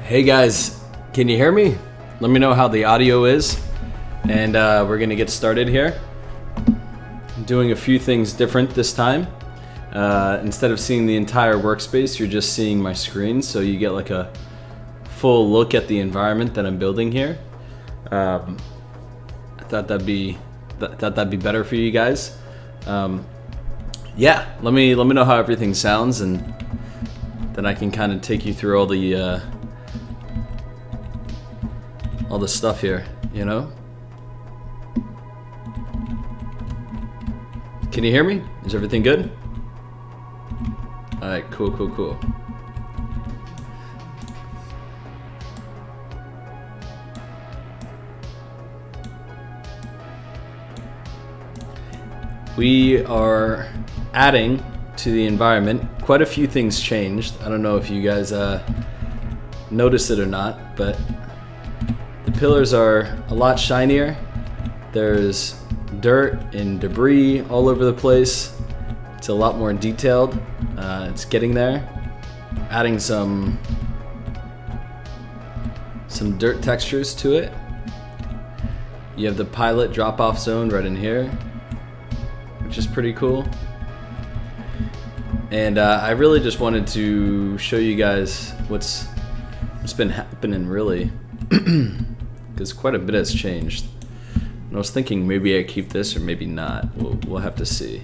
Hey guys, can you hear me? Let me know how the audio is, and we're gonna get started here. I'm doing a few things different this time. Instead of seeing the entire workspace, you're just seeing my screen, so you get like a full look at the environment that I'm building here. I thought that'd be better for you guys. Yeah, let me know how everything sounds, and then I can kind of take you through all the stuff here, you know? Can you hear me? Is everything good? Alright, cool. We are adding to the environment. Quite a few things changed. I don't know if you guys noticed it or not, but the pillars are a lot shinier. There's dirt and debris all over the place. It's a lot more detailed. It's getting there. Adding some dirt textures to it. You have the pilot drop-off zone right in here, which is pretty cool. And I really just wanted to show you guys what's been happening, really, because quite a bit has changed. And I was thinking maybe I keep this or maybe not. We'll have to see.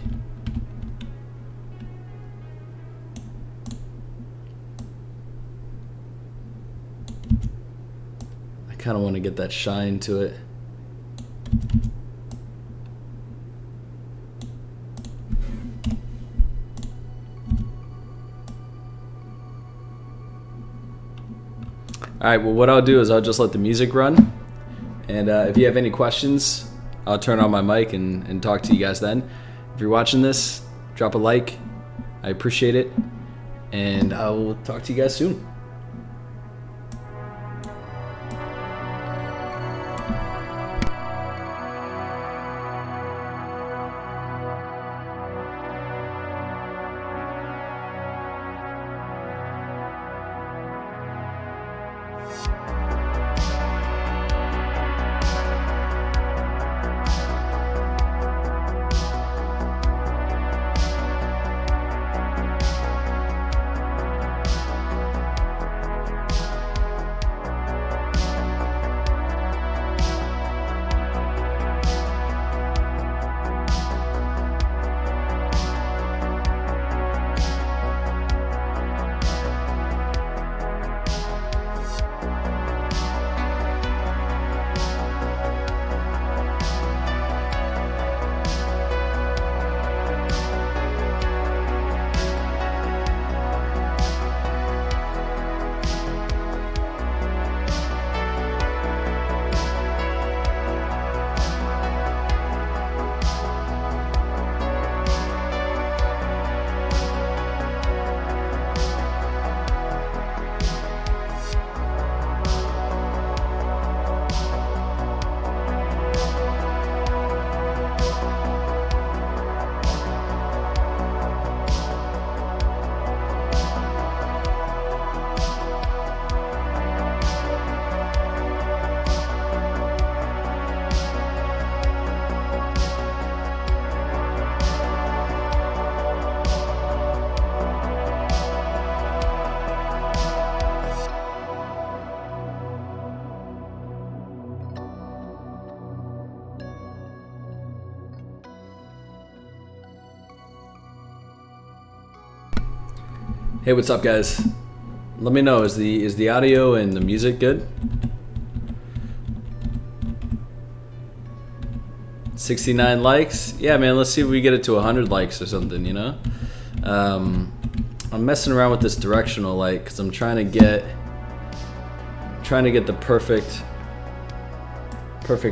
I kind of want to get that shine to it. Alright, well what I'll do is I'll just let the music run, and if you have any questions, I'll turn on my mic and talk to you guys then. If you're watching this, drop a like, I appreciate it, and I will talk to you guys soon. Hey, what's up guys? Let me know, is the audio and the music good? 69 likes? Yeah man, let's see if we get it to 100 likes or something, you know? I'm messing around with this directional light because I'm trying to get the perfect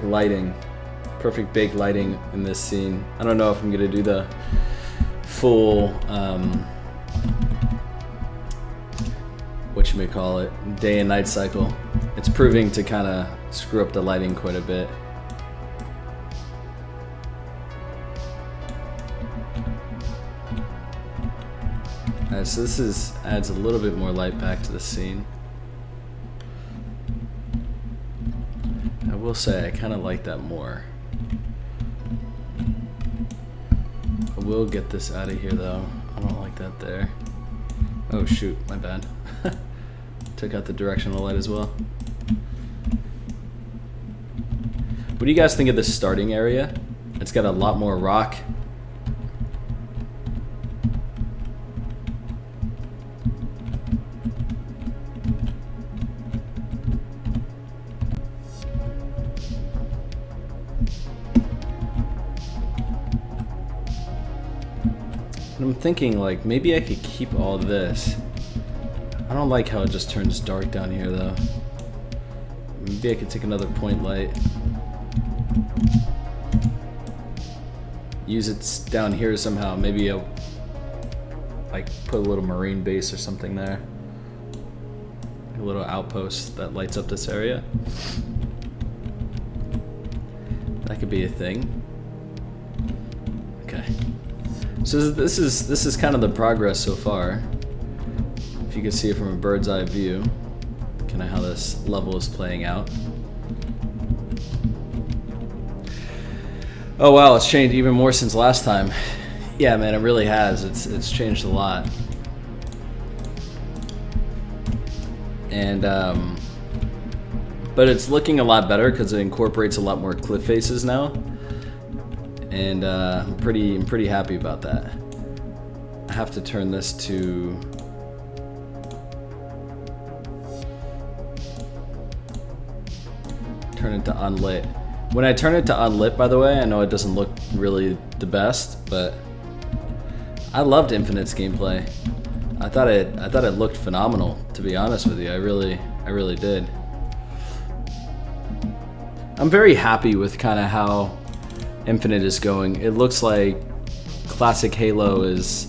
lighting, perfect big lighting in this scene. I don't know if I'm gonna do the full whatchamacallit, day and night cycle. It's proving to kind of screw up the lighting quite a bit. Alright, so this adds a little bit more light back to the scene. will say I kind of like that more. I will get this out of here though. I don't like that there. Oh shoot, my bad. Took out the directional light as well. What do you guys think of this starting area? It's got a lot more rock. And I'm thinking like maybe I could keep all this. I don't like how it just turns dark down here though. Maybe I could take another point light. Use it down here somehow. Maybe I'll like put a little marine base or something there. A little outpost that lights up this area. That could be a thing. Okay. So this is kind of the progress so far. If you can see it from a bird's eye view, kind of how this level is playing out. Oh wow, it's changed even more since last time. Yeah, man, it really has. It's changed a lot. And but it's looking a lot better because it incorporates a lot more cliff faces now. And I'm pretty happy about that. I have to turn this to turn it to unlit. When I turn it to unlit, by the way, I know it doesn't look really the best, but I loved Infinite's gameplay. I thought it looked phenomenal, to be honest with you. I really did. I'm very happy with kind of how Infinite is going. It looks like classic Halo is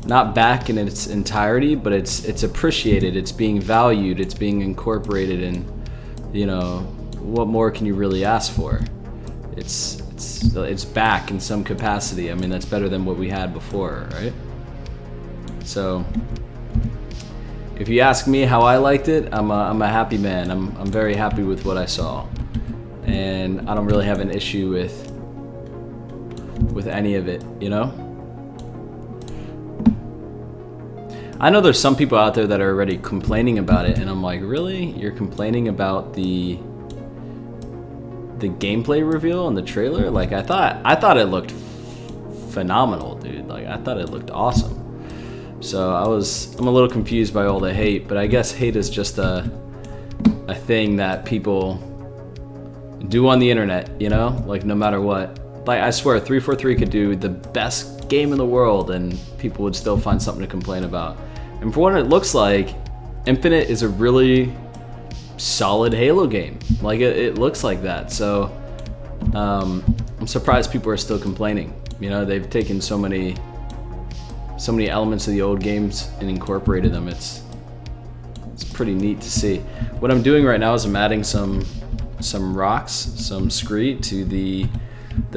not back in its entirety, but it's appreciated, it's being valued, it's being incorporated, and you know, what more can you really ask for? It's back in some capacity. I mean, that's better than what we had before, right? So if you ask me how I liked it, I'm a happy man. I'm very happy with what I saw, and I don't really have an issue with any of it, you know? I know there's some people out there that are already complaining about it, and I'm like, really? You're complaining about the gameplay reveal and the trailer? Like, I thought it looked phenomenal, dude. Like, I thought it looked awesome. So I'm a little confused by all the hate, but I guess hate is just a thing that people do on the internet, you know? Like, no matter what. Like, I swear, 343 could do the best game in the world and people would still find something to complain about. And for what it looks like, Infinite is a really solid Halo game. Like, it looks like that. So I'm surprised people are still complaining. You know, they've taken so many elements of the old games and incorporated them. It's pretty neat to see. What I'm doing right now is I'm adding some rocks, some scree to the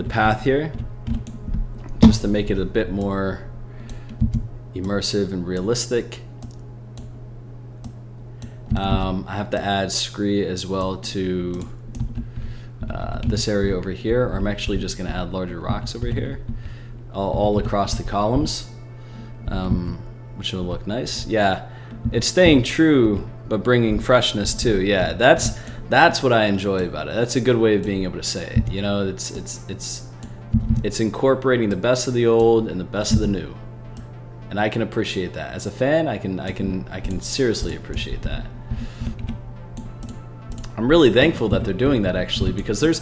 path here, just to make it a bit more immersive and realistic. I have to add scree as well to this area over here, or I'm actually just going to add larger rocks over here, all across the columns, which will look nice. Yeah, it's staying true, but bringing freshness too. Yeah, that's what I enjoy about it. That's a good way of being able to say it. You know, it's incorporating the best of the old and the best of the new, and I can appreciate that. As a fan, I can seriously appreciate that. I'm really thankful that they're doing that, actually, because there's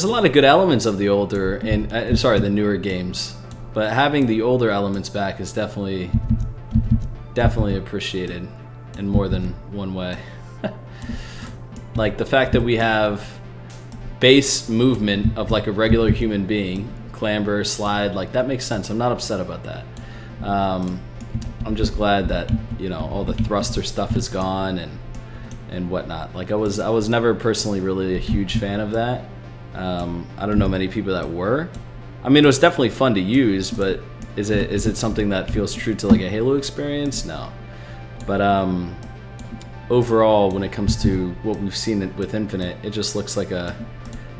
a lot of good elements of the older and the newer games, but having the older elements back is definitely appreciated in more than one way. Like the fact that we have base movement of like a regular human being, clamber, slide, like that makes sense. I'm not upset about that. I'm just glad that, you know, all the thruster stuff is gone and whatnot. Like I was never personally really a huge fan of that. I don't know many people that were. I mean, it was definitely fun to use, but is it something that feels true to like a Halo experience? No. But overall, when it comes to what we've seen with Infinite, it just looks like a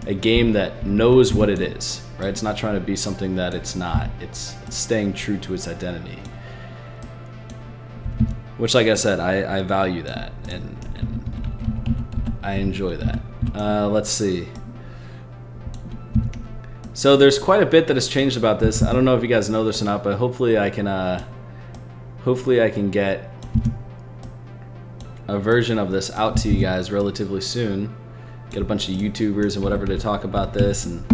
a game that knows what it is, right? It's not trying to be something that it's not. It's staying true to its identity. Which, like I said, I value that, and I enjoy that. Let's see. So there's quite a bit that has changed about this. I don't know if you guys know this or not, but hopefully I can get a version of this out to you guys relatively soon. Get a bunch of YouTubers and whatever to talk about this and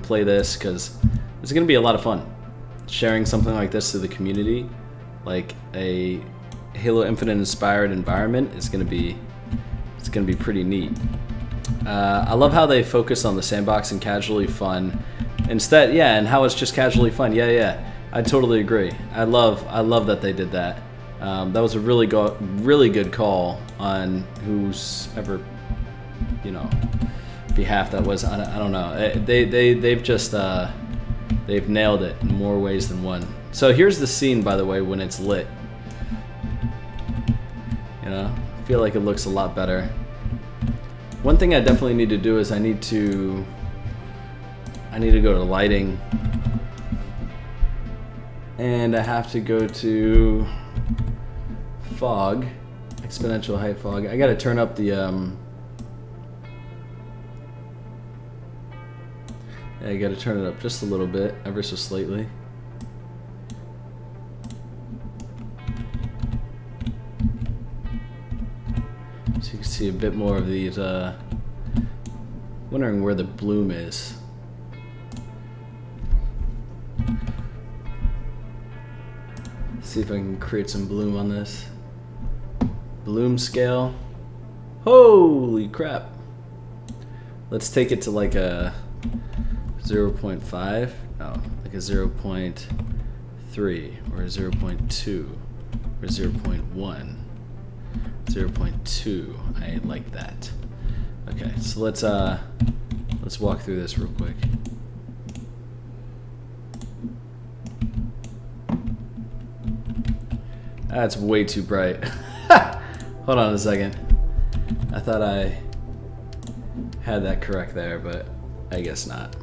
play this, because it's going to be a lot of fun. Sharing something like this to the community, like a Halo Infinite inspired environment, is going to be pretty neat. I love how they focus on the sandbox and casually fun instead. Yeah, and how it's just casually fun. Yeah, I totally agree. I love that they did that. That was a really good call on whose ever, behalf that was. I don't know. They've nailed it in more ways than one. So here's the scene, by the way, when it's lit. I feel like it looks a lot better. One thing I definitely need to do is I need to go to lighting, and I have to go to fog, exponential height fog. I gotta turn up the I gotta turn it up just a little bit, ever so slightly. So you can see a bit more of these, wondering where the bloom is. See if I can create some bloom on this. Bloom scale. Holy crap. Let's take it to like a 0.5. No, like a 0.3 or a 0.2 or 0.1. 0.2. I like that. Okay, so let's walk through this real quick. That's way too bright. Hold on a second. I thought I had that correct there, but I guess not.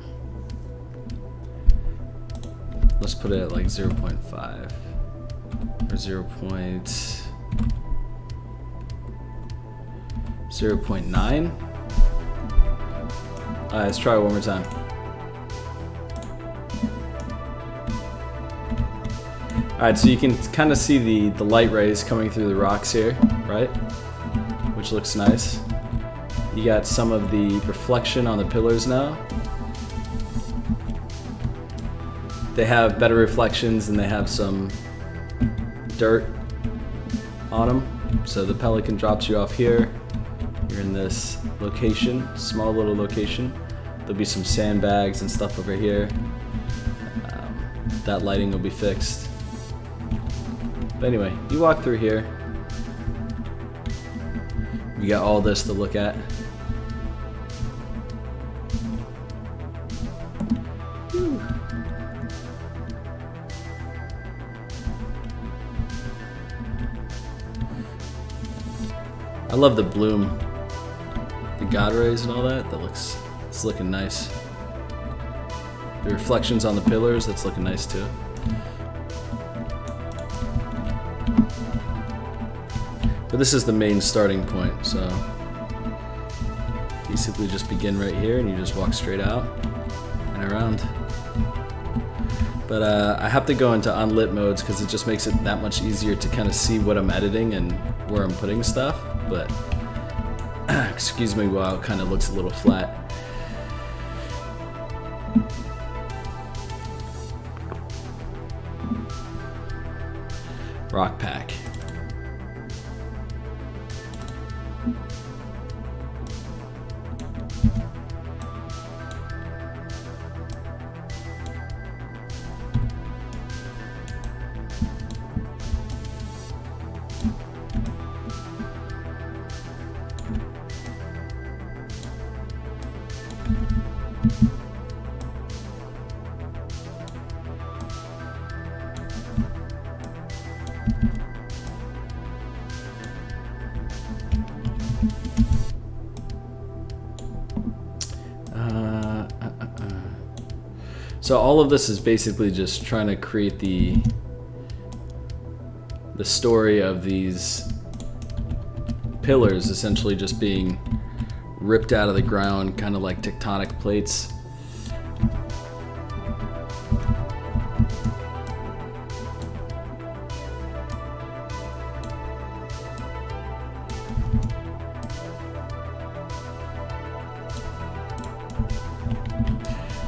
Let's put it at like 0.5 or 0.9. Alright, let's try it one more time. Alright, so you can kind of see the light rays coming through the rocks here, right? Which looks nice. You got some of the reflection on the pillars now. They have better reflections and they have some dirt on them. So the pelican drops you off here. You're in this location, small little location. There'll be some sandbags and stuff over here. That lighting will be fixed. But anyway, you walk through here. You got all this to look at. Whew. I love the bloom, the god rays and all that. It's looking nice. The reflections on the pillars, that's looking nice too. But this is the main starting point, so you simply just begin right here and you just walk straight out and around. But I have to go into unlit modes because it just makes it that much easier to kind of see what I'm editing and where I'm putting stuff. But excuse me while it kind of looks a little flat. Rock pack. So all of this is basically just trying to create the story of these pillars essentially just being ripped out of the ground, kind of like tectonic plates.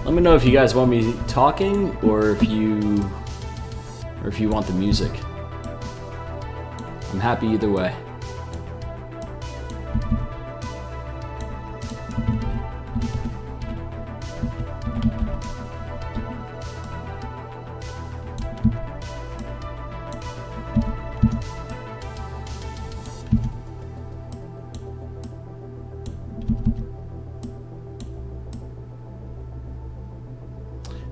Let me know if you guys want me talking or if you want the music. I'm happy either way.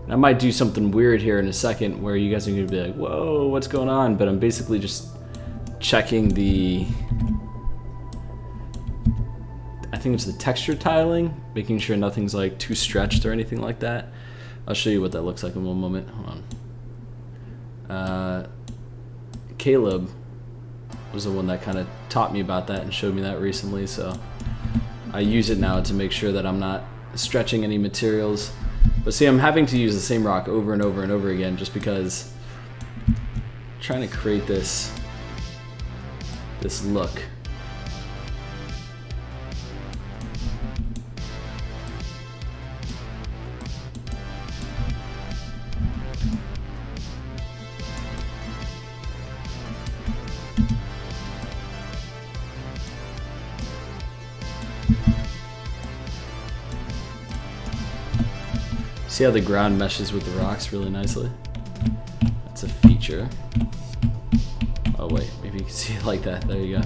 I might do something weird here in a second where you guys are going to be like, whoa, what's going on? But I'm basically just checking I think it's the texture tiling, making sure nothing's like too stretched or anything like that. I'll show you what that looks like in one moment. Hold on. Caleb was the one that kind of taught me about that and showed me that recently, so I use it now to make sure that I'm not stretching any materials. But see, I'm having to use the same rock over and over and over again just because I'm trying to create this look. See how the ground meshes with the rocks really nicely? That's a feature. Oh wait, maybe you can see it like that. There you go.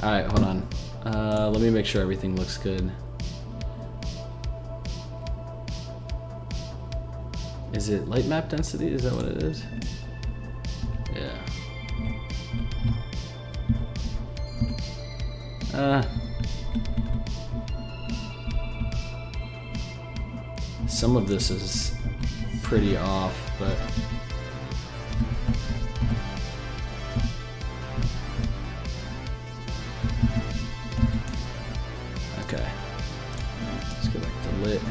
Alright, hold on. Let me make sure everything looks good. Is it light map density? Is that what it is? Yeah. Some of this is pretty off, but okay. Let's go back to lit.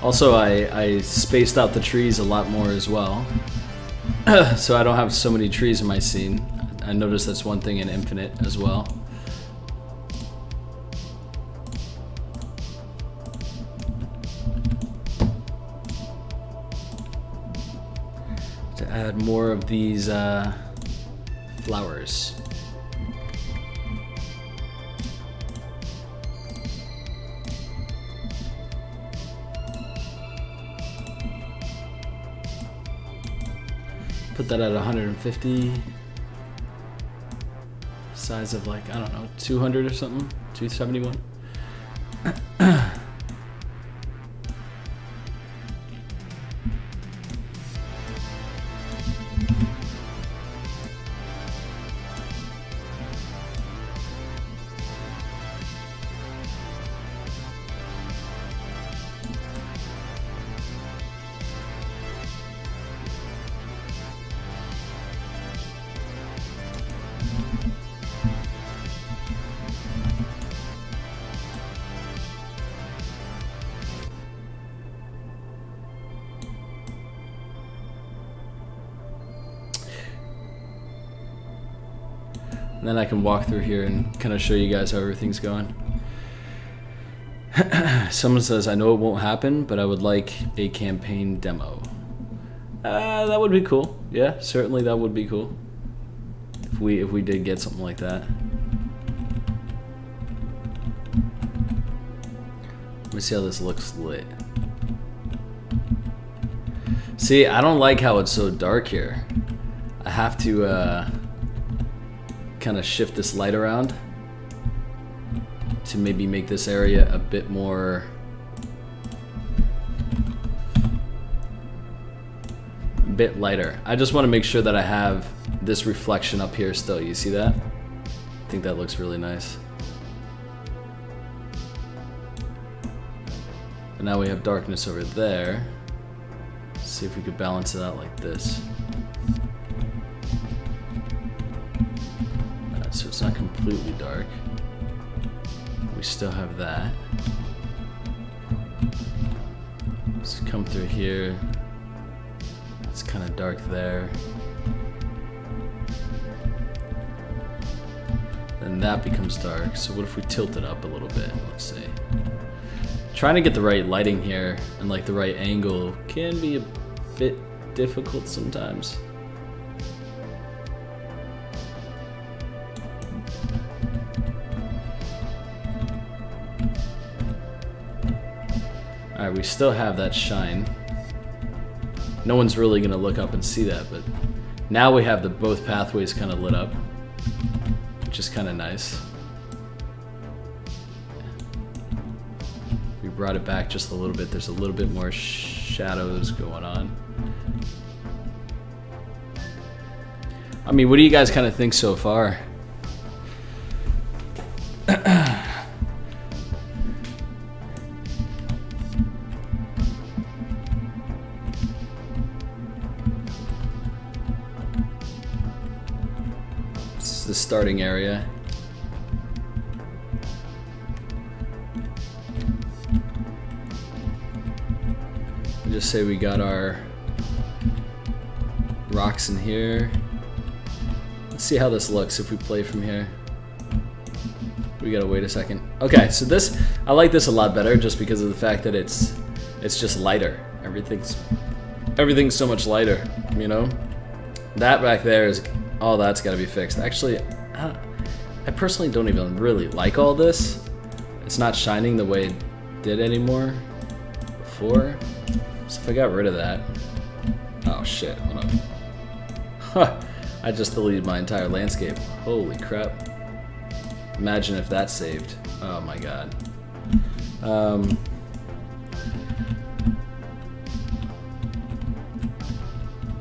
Also, I spaced out the trees a lot more as well. So I don't have so many trees in my scene. I noticed that's one thing in Infinite as well. To add more of these flowers. Put that at 150. Size of like, I don't know, 200 or something? 271? And then I can walk through here and kind of show you guys how everything's going. Someone says, I know it won't happen, but I would like a campaign demo. That would be cool. Yeah, certainly that would be cool. If we did get something like that. Let me see how this looks lit. See, I don't like how it's so dark here. I have to kind of shift this light around to maybe make this area a bit more lighter. I just want to make sure that I have this reflection up here still. You see that? think that looks really nice. And now we have darkness over there. Let's see if we could balance it out like this. So it's not completely dark. We still have that. Let's come through here. It's kind of dark there. Then that becomes dark. So what if we tilt it up a little bit? Let's see. Trying to get the right lighting here and like the right angle can be a bit difficult sometimes. Alright, we still have that shine. No one's really gonna look up and see that, but now we have the both pathways kind of lit up, which is kind of nice. We brought it back just a little bit. There's a little bit more shadows going on. I mean, what do you guys kind of think so far? The starting area. Just say we got our rocks in here. Let's see how this looks if we play from here. We gotta wait a second. Okay, so this, I like this a lot better just because of the fact that it's just lighter. Everything's so much lighter, you know? That back there is, all that's got to be fixed. Actually, I personally don't even really like all this. It's not shining the way it did anymore before. So if I got rid of that... Oh shit, hold on. Huh, I just deleted my entire landscape. Holy crap. Imagine if that saved. Oh my god.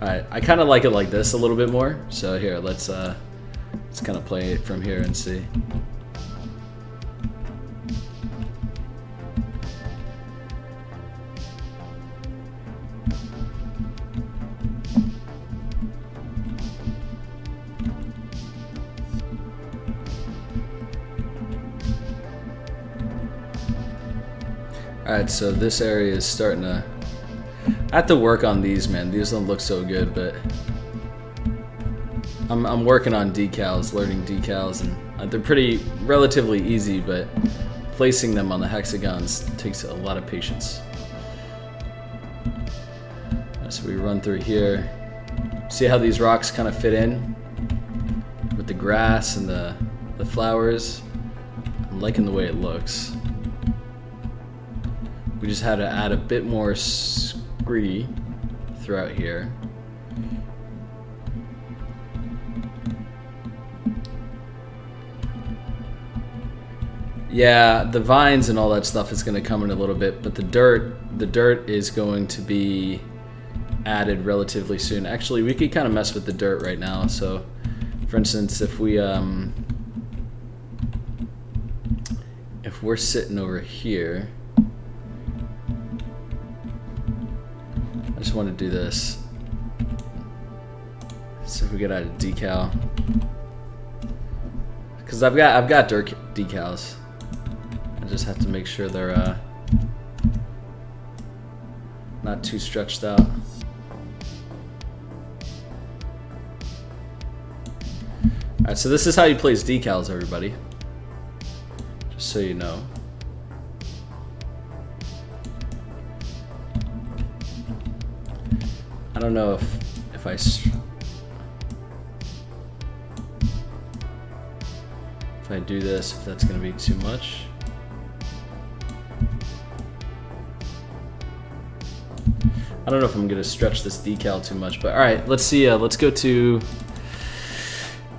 Alright, I kind of like it like this a little bit more. So here, let's kind of play it from here and see. Alright, so this area is starting to... I have to work on these, man. These don't look so good, but I'm working on decals, learning decals, and they're pretty relatively easy, but placing them on the hexagons takes a lot of patience. So we run through here. See how these rocks kind of fit in with the grass and the flowers? I'm liking the way it looks. We just had to add a bit more scree throughout here. Yeah, the vines and all that stuff is going to come in a little bit, but the dirt is going to be added relatively soon. Actually, we could kind of mess with the dirt right now. So, for instance, if we're sitting over here, I just want to do this. So if we get out a decal, because I've got dirt decals. I just have to make sure they're not too stretched out. Alright, so this is how you place decals, everybody. Just so you know. I don't know if I do this, if that's going to be too much. I don't know if I'm going to stretch this decal too much, but all right, let's see. Let's go to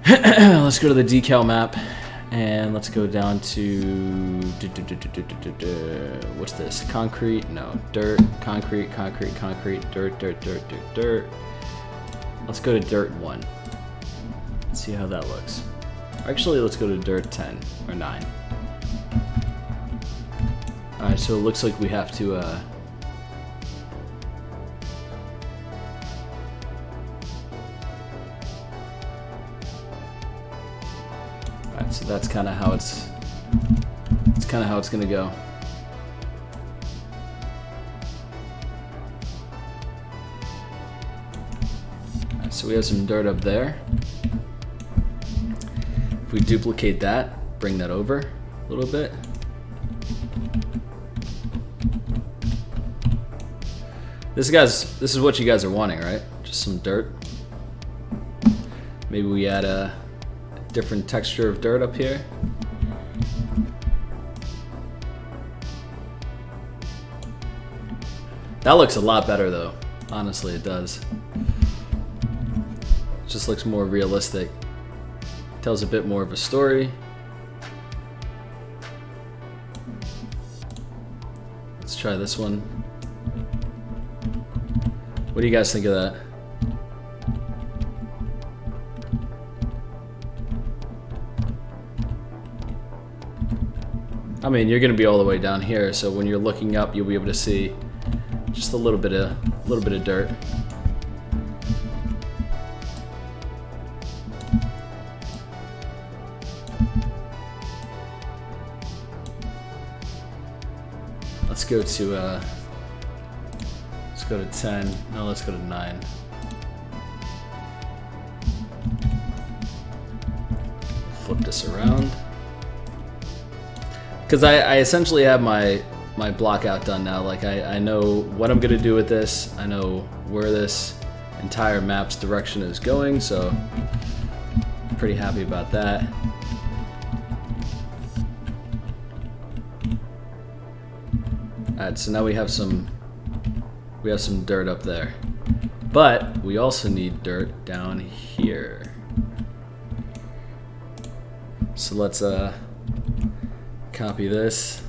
let's go to the decal map, and let's go down to what's this? Concrete? No, dirt. Concrete. Dirt. Let's go to dirt 1. Let's see how that looks. Actually, let's go to dirt 10 or 9. Alright, so it looks like we have to Alright, so that's kinda how it's kinda how it's gonna go. Alright, so we have some dirt up there. If we duplicate that, bring that over a little bit. This is what you guys are wanting, right? Just some dirt. Maybe we add a different texture of dirt up here. That looks a lot better though. Honestly, it does. It just looks more realistic. Tells a bit more of a story. Let's try this one. What do you guys think of that? I mean, you're gonna be all the way down here, so when you're looking up, you'll be able to see just a little bit of dirt. Let's go to 10. No, let's go to 9. Flip this around. Because I essentially have my block out done now. Like I know what I'm gonna do with this. I know where this entire map's direction is going, so I'm pretty happy about that. Alright, so now we have some dirt up there. But we also need dirt down here. So let's copy this.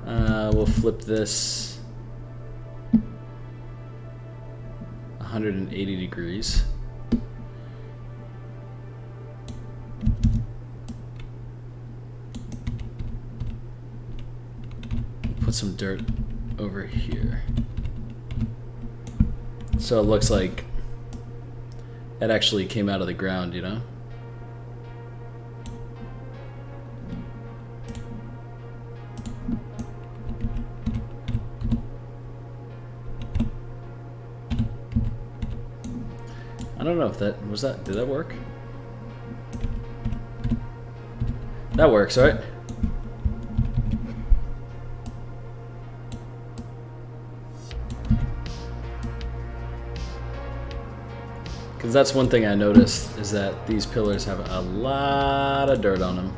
We'll flip this 180 degrees. Put some dirt over here. So it looks like it actually came out of the ground, you know? I don't know if did that work? That works, right? Because that's one thing I noticed, is that these pillars have a lot of dirt on them.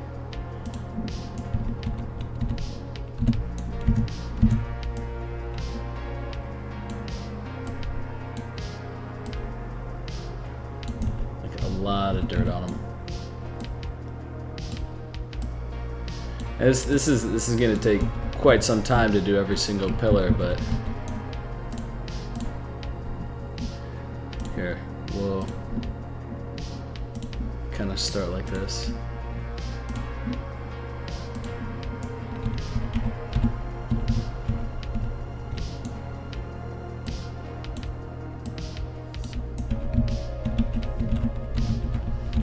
Like a lot of dirt on them. And this is going to take quite some time to do every single pillar, but here. We'll kind of start like this.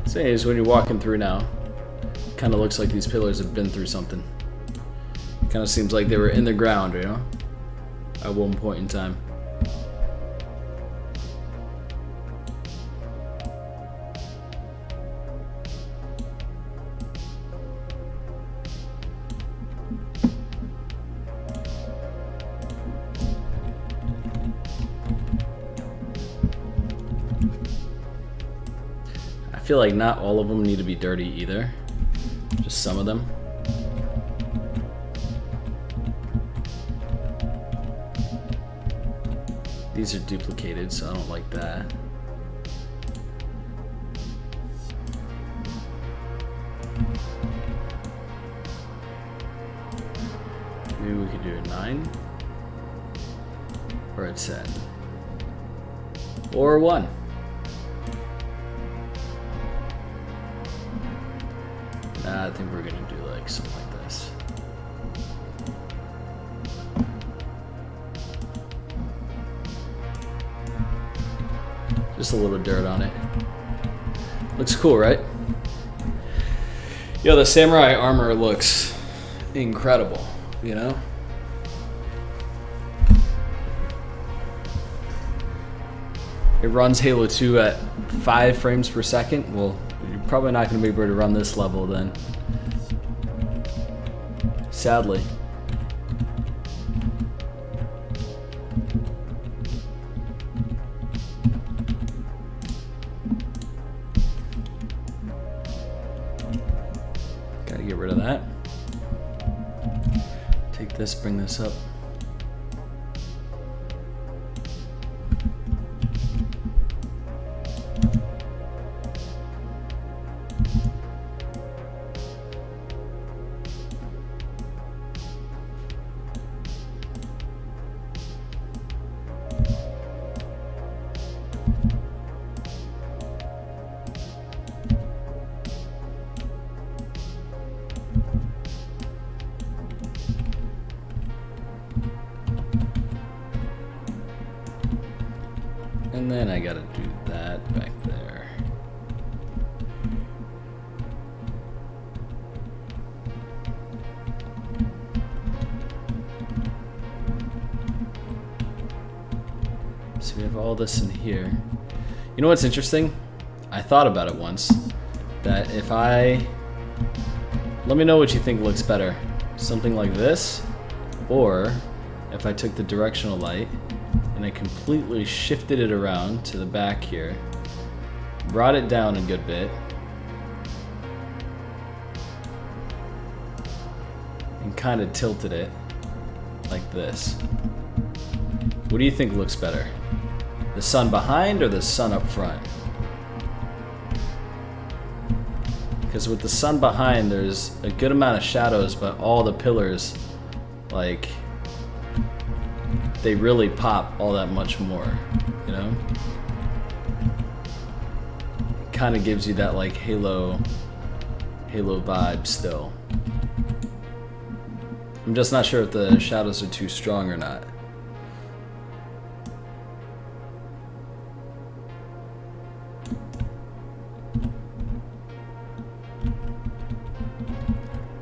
So anyways, when you're walking through now, kind of looks like these pillars have been through something. Kind of seems like they were in the ground, you know, at one point in time. I feel like not all of them need to be dirty either, just some of them. These are duplicated, so I don't like that. Maybe we could do a 9 or a 10 or a 1. I think we're gonna do like something like this. Just a little dirt on it. Looks cool, right? Yo, the samurai armor looks incredible, you know? It runs Halo 2 at 5 frames per second. Well, you're probably not going to be able to run this level then. Sadly. Gotta get rid of that. Take this, bring this up. And then I gotta do that back there. So we have all this in here. You know what's interesting? I thought about it once, that if I... Let me know what you think looks better. Something like this, or if I took the directional light and I completely shifted it around to the back here, brought it down a good bit, and kind of tilted it like this. What do you think looks better? The sun behind or the sun up front? Because with the sun behind, there's a good amount of shadows, but all the pillars, like, they really pop all that much more, you know? It kind of gives you that like Halo vibe still. I'm just not sure if the shadows are too strong or not.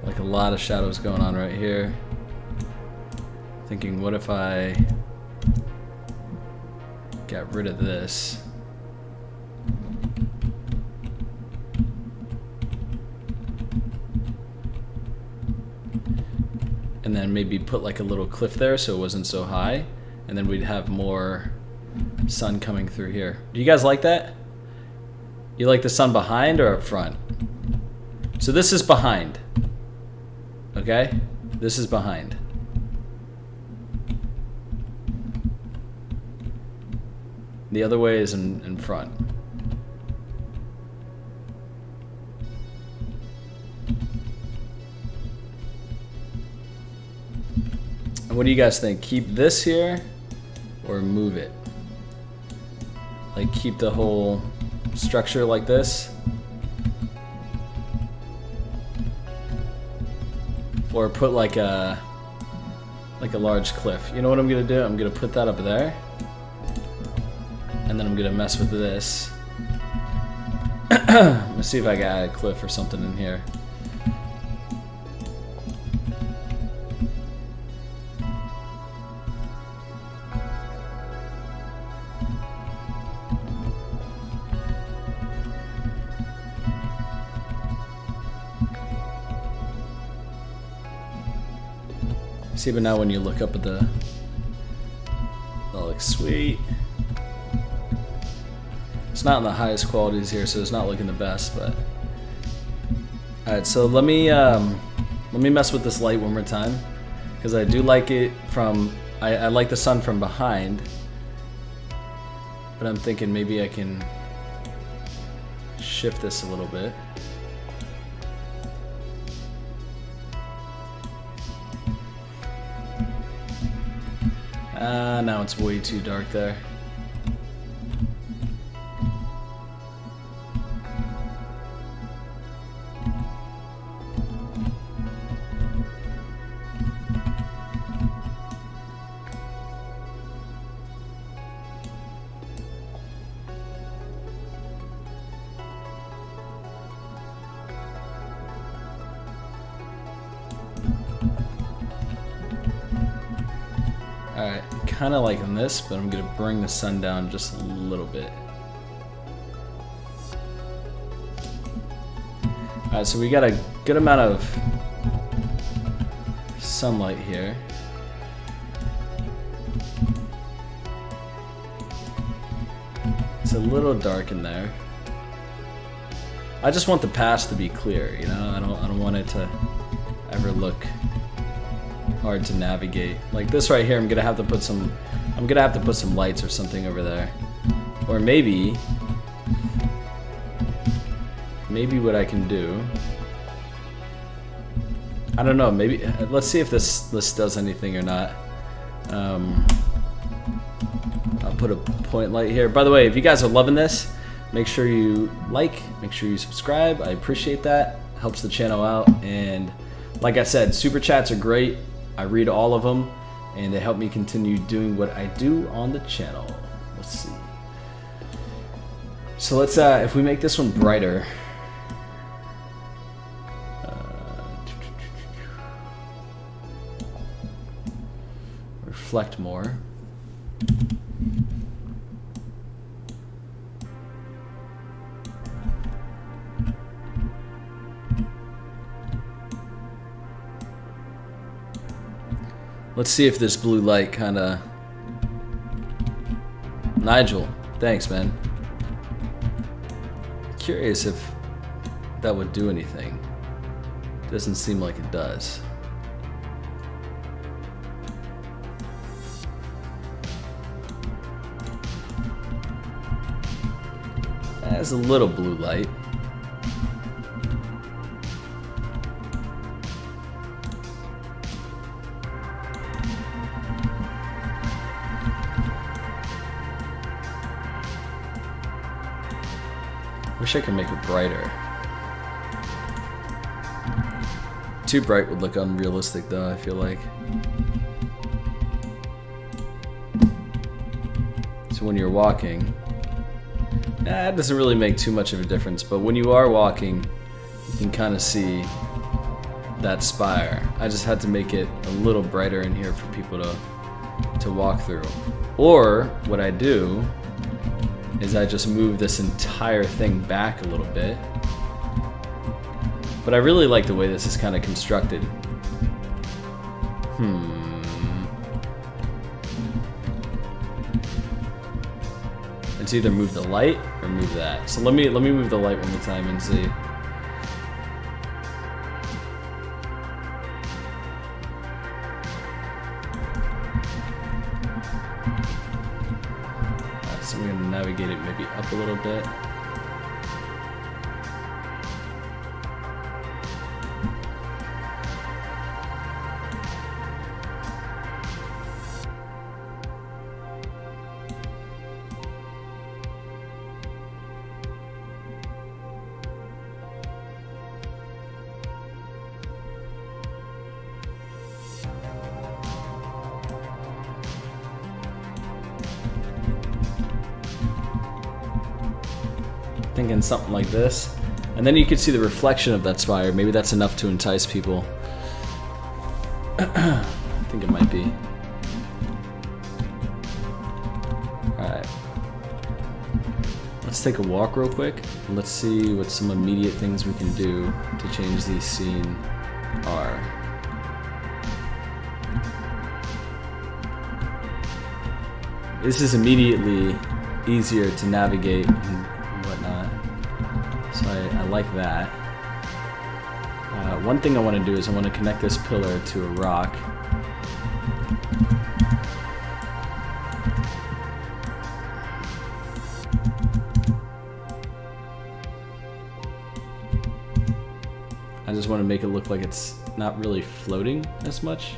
Like a lot of shadows going on right here. Thinking, what if I got rid of this? And then maybe put like a little cliff there so it wasn't so high, and then we'd have more sun coming through here. Do you guys like that? You like the sun behind or up front? So this is behind. Okay? This is behind. The other way is in front. And what do you guys think? Keep this here or move it? Like keep the whole structure like this? Or put like a large cliff. You know what I'm gonna do? I'm gonna put that up there. And then I'm gonna mess with this. Let's see if I can add a cliff or something in here. See, but now when you look up at that looks sweet. It's not in the highest qualities here, so it's not looking the best, but... Alright, so let me mess with this light one more time, because I do like it from... I like the sun from behind, but I'm thinking maybe I can shift this a little bit. Now it's way too dark there. Alright, kind of liking this, but I'm going to bring the sun down just a little bit. Alright, so we got a good amount of sunlight here. It's a little dark in there. I just want the pass to be clear, you know? I don't want it to ever look hard to navigate. Like this right here, I'm gonna have to put some lights or something over there. Or maybe what I can do, I don't know, maybe let's see if this does anything or not. I'll put a point light here. By the way, if you guys are loving this, make sure you like, make sure you subscribe. I appreciate that. Helps the channel out. And like I said, super chats are great. I read all of them, and they help me continue doing what I do on the channel. Let's see. So let's, if we make this one brighter, reflect more. Let's see if this blue light kinda... Nigel, thanks, man. Curious if that would do anything. Doesn't seem like it does. There's a little blue light. Wish I could make it brighter. Too bright would look unrealistic though, I feel like. So when you're walking, it doesn't really make too much of a difference, but when you are walking, you can kind of see that spire. I just had to make it a little brighter in here for people to walk through. Or what I do is I just move this entire thing back a little bit. But I really like the way this is kind of constructed. It's either move the light or move that. So let me move the light one more time and see. So we're gonna navigate it maybe up a little bit. Thinking something like this, and then you could see the reflection of that spire. Maybe that's enough to entice people. I think it might be. Alright, let's take a walk real quick and let's see what some immediate things we can do to change the scene are. This is immediately easier to navigate and whatnot. So I like that. One thing I want to do is I want to connect this pillar to a rock. I just want to make it look like it's not really floating as much,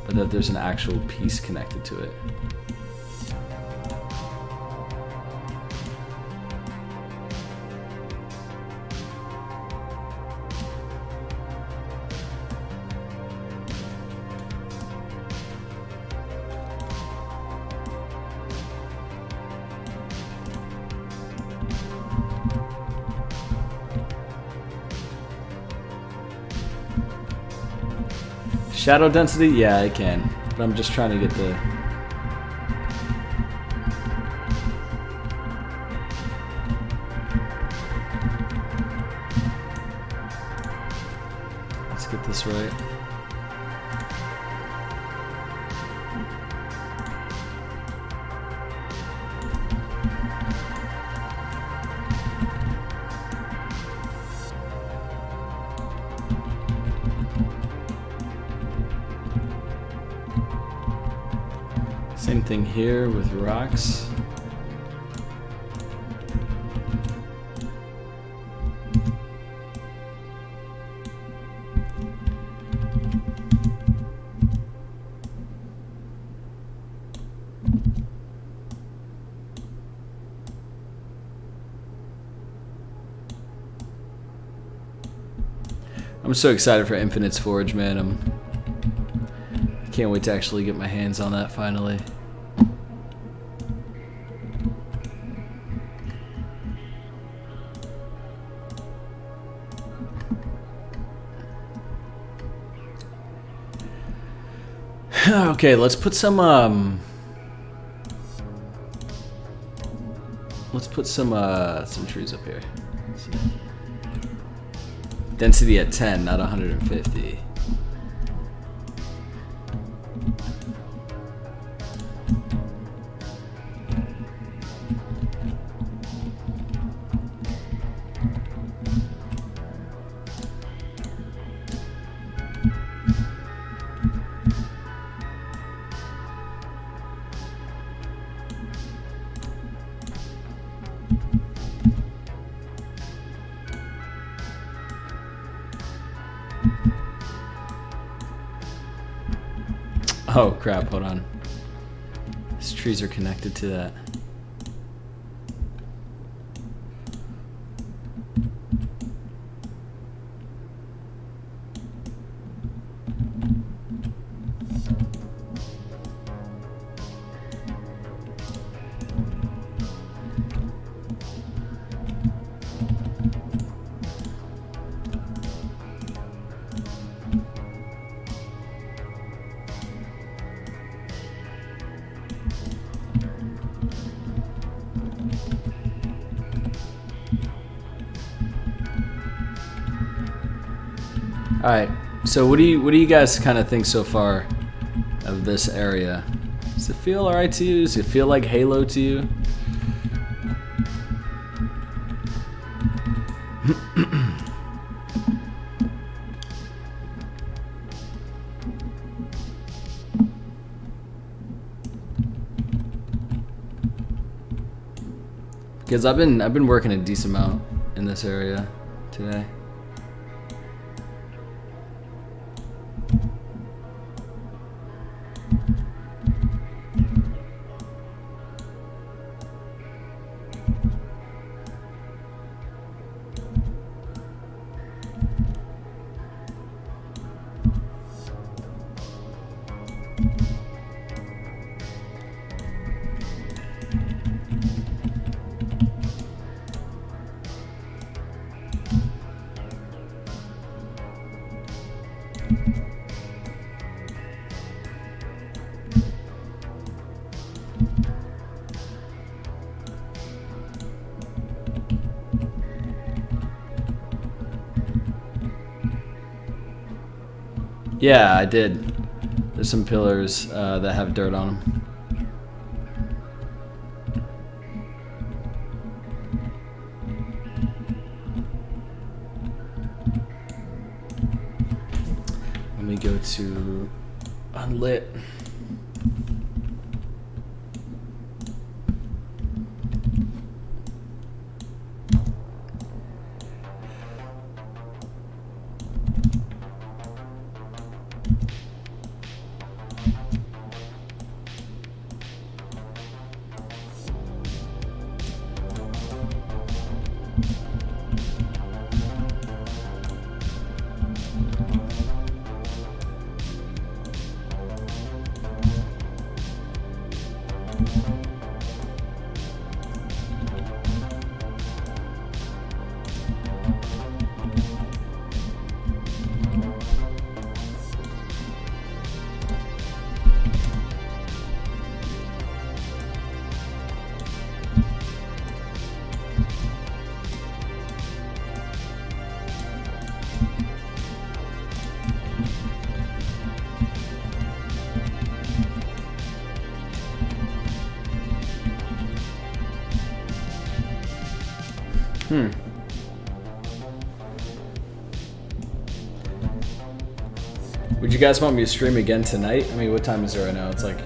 but that there's an actual piece connected to it. Shadow density? Yeah, I can. But I'm just trying to get the... Let's get this right. Same thing here with rocks. I'm so excited for Infinite's Forge, man. I can't wait to actually get my hands on that finally. Okay, let's put some trees up here. Density at 10, not 150. Oh crap, hold on. These trees are connected to that. All right. So what do you guys kind of think so far of this area? Does it feel alright to you? Does it feel like Halo to you? Because I've been working a decent amount in this area today. Yeah, I did. There's some pillars that have dirt on them. Let me go to unlit. Would you guys want me to stream again tonight? I mean, what time is it right now? It's like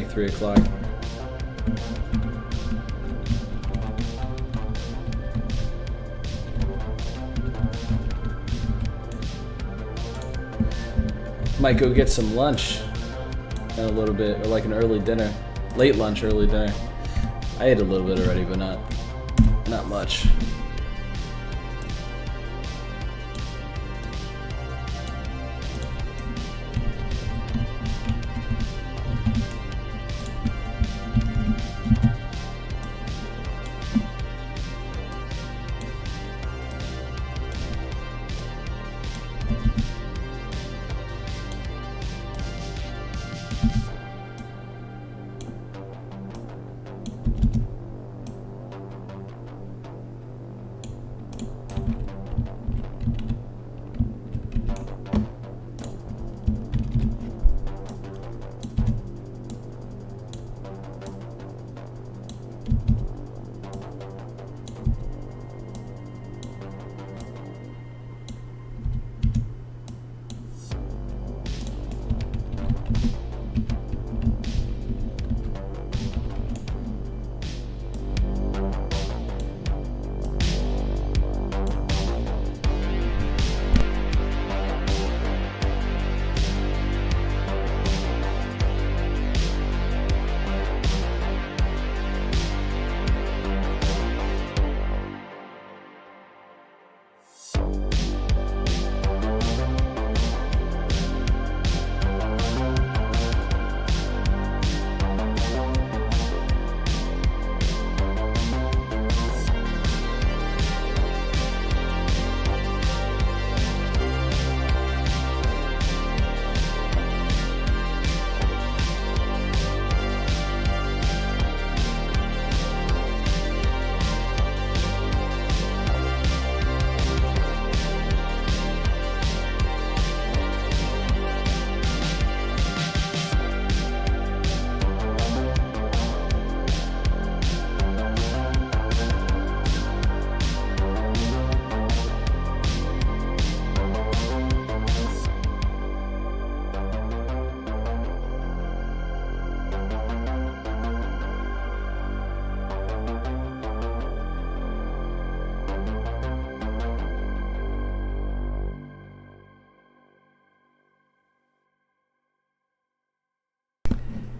3 o'clock. Might go get some lunch in a little bit, or like an early dinner. Late lunch, early dinner. I ate a little bit already, but not much.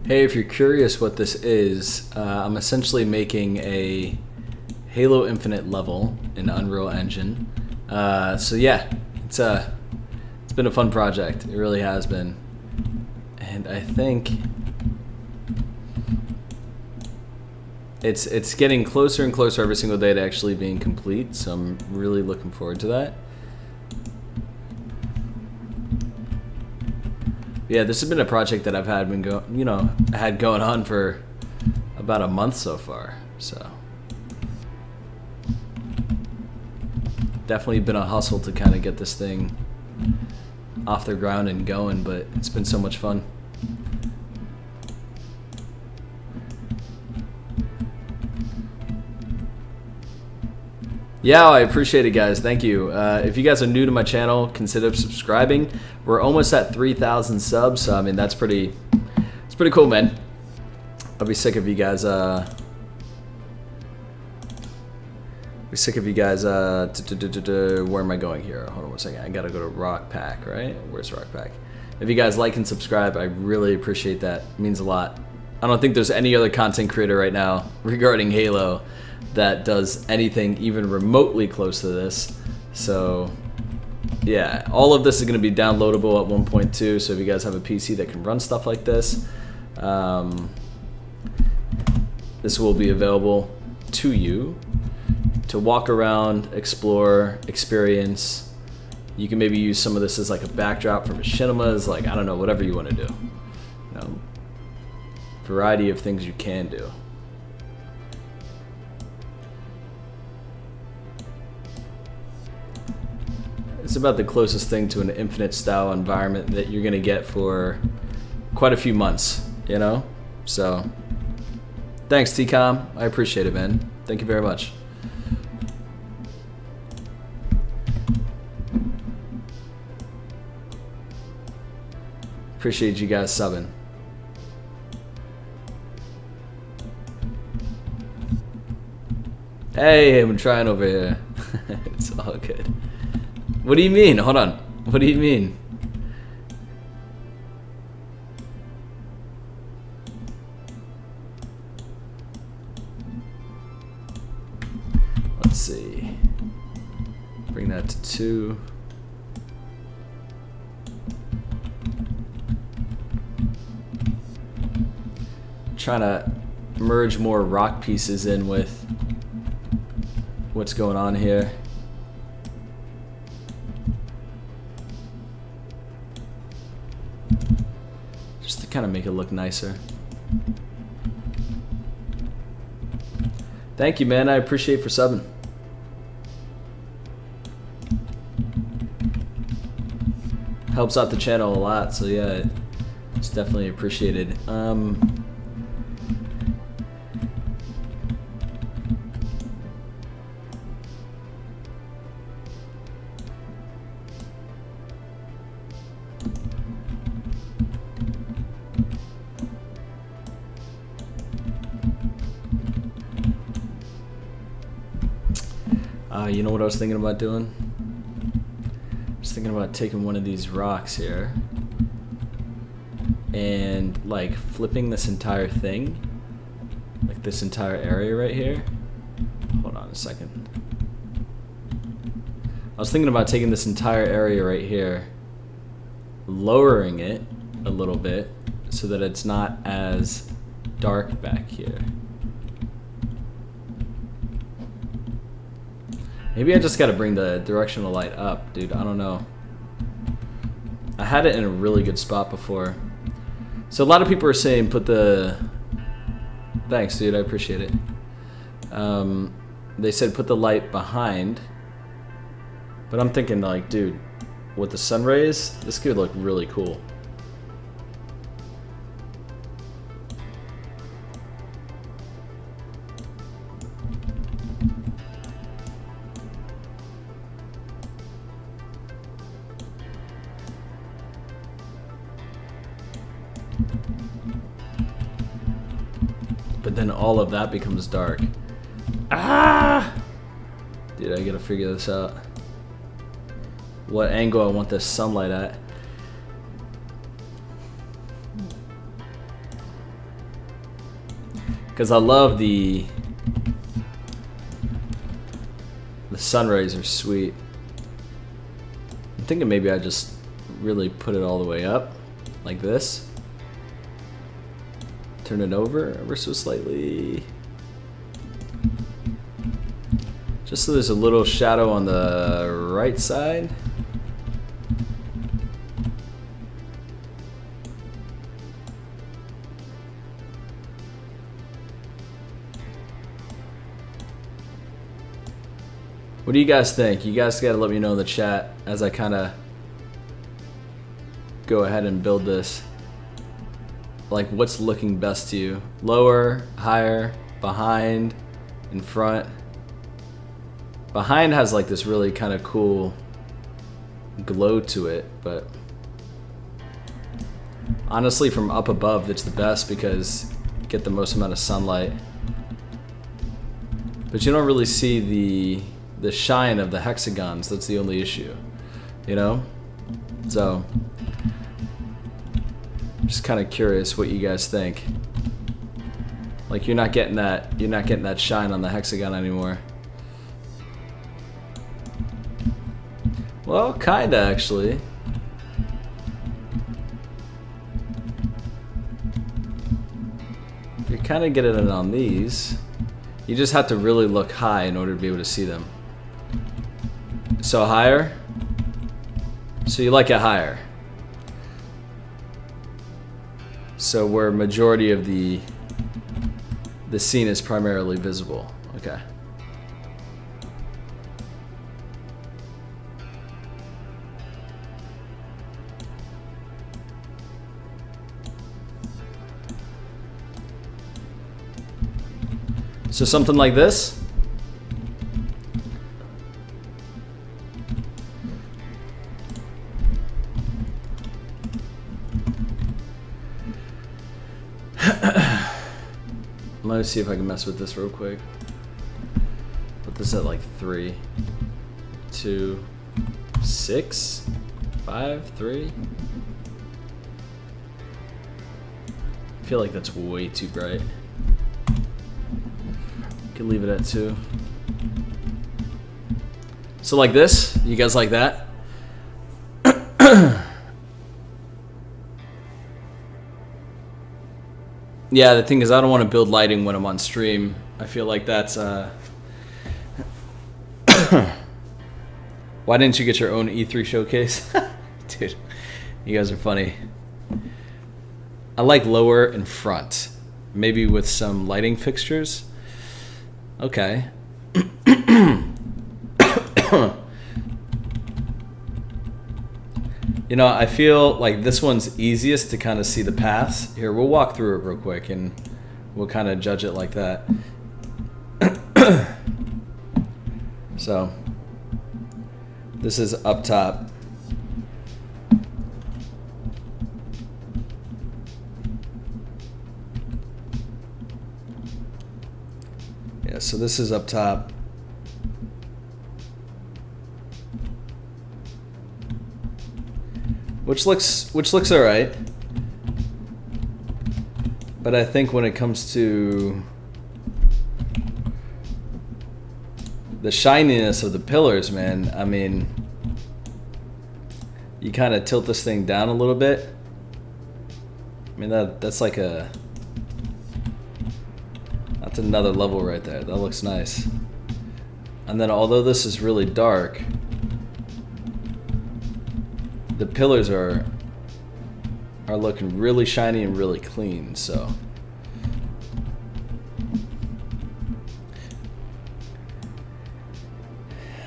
Hey, if you're curious what this is, I'm essentially making a Halo Infinite level in Unreal Engine. So yeah, it's been a fun project. It really has been. And I think it's getting closer and closer every single day to actually being complete, so I'm really looking forward to that. Yeah, this has been a project that I've had going on for about a month so far. So definitely been a hustle to kind of get this thing off the ground and going, but it's been so much fun. Yeah, I appreciate it, guys. Thank you. If you guys are new to my channel, consider subscribing. We're almost at 3,000 subs, so I mean it's pretty cool, man. I'll be sick of you guys. Where am I going here? Hold on one second. I gotta go to Rock Pack, right? Where's Rock Pack? If you guys like and subscribe, I really appreciate that. It means a lot. I don't think there's any other content creator right now regarding Halo that does anything even remotely close to this. So yeah, all of this is going to be downloadable at 1.2, so if you guys have a PC that can run stuff like this, this will be available to you to walk around, explore, experience. You can maybe use some of this as like a backdrop for machinimas, like, I don't know, whatever you want to do. You know, variety of things you can do. It's about the closest thing to an Infinite style environment that you're gonna get for quite a few months, you know? So, thanks TCOM, I appreciate it, man. Thank you very much. Appreciate you guys subbing. Hey, I'm trying over here. It's all good. What do you mean? Hold on. What do you mean? Let's see. Bring that to 2. Trying to merge more rock pieces in with what's going on here. Just to kind of make it look nicer. Thank you, man. I appreciate for subbing. Helps out the channel a lot, so yeah, it's definitely appreciated. You know what I was thinking about doing? I was thinking about taking one of these rocks here and like flipping this entire thing, like this entire area right here. Hold on a second. I was thinking about taking this entire area right here, lowering it a little bit so that it's not as dark back here. Maybe I just gotta bring the directional light up, dude. I don't know. I had it in a really good spot before. So a lot of people are saying put the... Thanks, dude. I appreciate it. They said put the light behind. But I'm thinking like, dude, with the sun rays, this could look really cool. But then all of that becomes dark. Ah! Dude, I gotta figure this out. What angle I want this sunlight at. Because I love the sun rays are sweet. I'm thinking maybe I just really put it all the way up like this. Turn it over ever so slightly. Just so there's a little shadow on the right side. What do you guys think? You guys gotta let me know in the chat as I kind of go ahead and build this. Like, what's looking best to you? Lower, higher, behind, in front. Behind has like this really kind of cool glow to it, but honestly from up above it's the best because you get the most amount of sunlight. But you don't really see the shine of the hexagons. That's the only issue, you know? So just kind of curious what you guys think. Like you're not getting that shine on the hexagon anymore. Well, kinda actually. You're kind of getting it on these. You just have to really look high in order to be able to see them. So higher? So you like it higher. So where majority of the scene is primarily visible. Okay. So something like this. Let me see if I can mess with this real quick. Put this at like 3, 2, 6, 5, 3. I feel like that's way too bright. Can leave it at 2. So like this, you guys like that? Yeah, the thing is I don't want to build lighting when I'm on stream. I feel like that's Why didn't you get your own E3 showcase? Dude, you guys are funny. I like lower and front. Maybe with some lighting fixtures. Okay. You know, I feel like this one's easiest to kind of see the paths. Here, we'll walk through it real quick and we'll kind of judge it like that. So, this is up top. Yeah, so this is up top. Which looks all right. But I think when it comes to the shininess of the pillars, man, I mean, you kind of tilt this thing down a little bit. I mean, that's like that's another level right there. That looks nice. And then although this is really dark, the pillars are looking really shiny and really clean, so.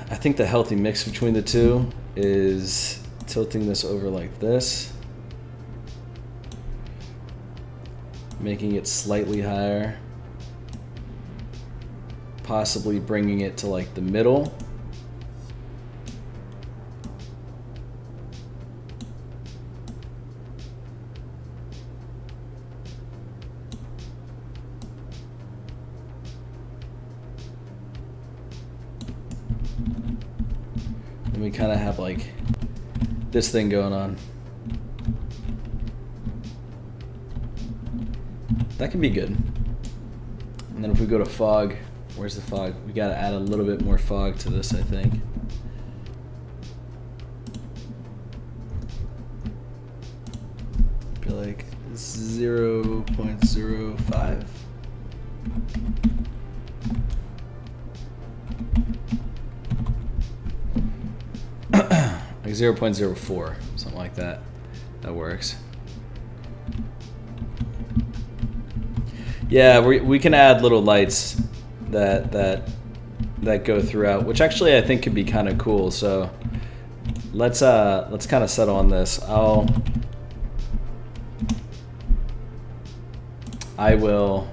I think the healthy mix between the two is tilting this over like this, making it slightly higher, possibly bringing it to like the middle. We kind of have like this thing going on. That can be good. And then if we go to fog, where's the fog? We got to add a little bit more fog to this, I think. Be like 0.05. Like 0.04, something like that. That works. Yeah, we can add little lights that go throughout, which actually I think could be kind of cool. So let's kind of settle on this. I will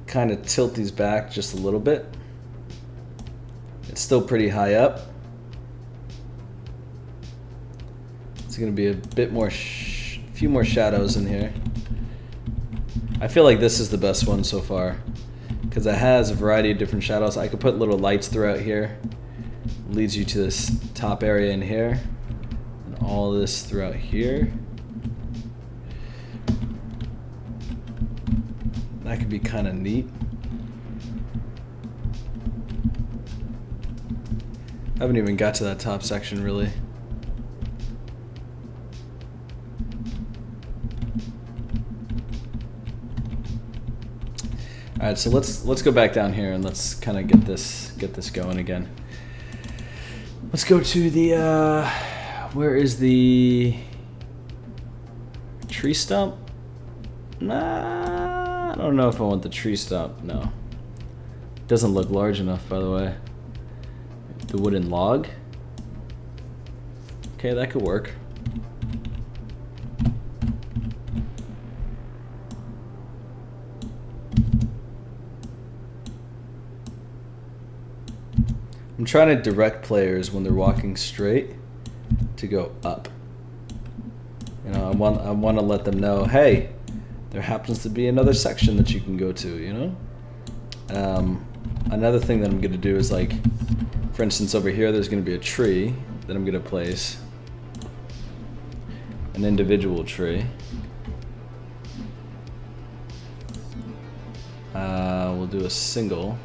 kind of tilt these back just a little bit. It's still pretty high up. It's gonna be a bit more, few more shadows in here. I feel like this is the best one so far because it has a variety of different shadows. I could put little lights throughout here. Leads you to this top area in here, and all this throughout here. That could be kind of neat. I haven't even got to that top section really. All right, so let's go back down here and let's kind of get this going again. Let's go to the where is the tree stump? Nah, I don't know if I want the tree stump. No, doesn't look large enough, by the way. The wooden log. Okay, that could work. I'm trying to direct players when they're walking straight to go up. You know, I want to let them know, hey, there happens to be another section that you can go to, you know? Another thing that I'm going to do is, like, for instance, over here there's going to be a tree that I'm going to place. An individual tree. We'll do a single.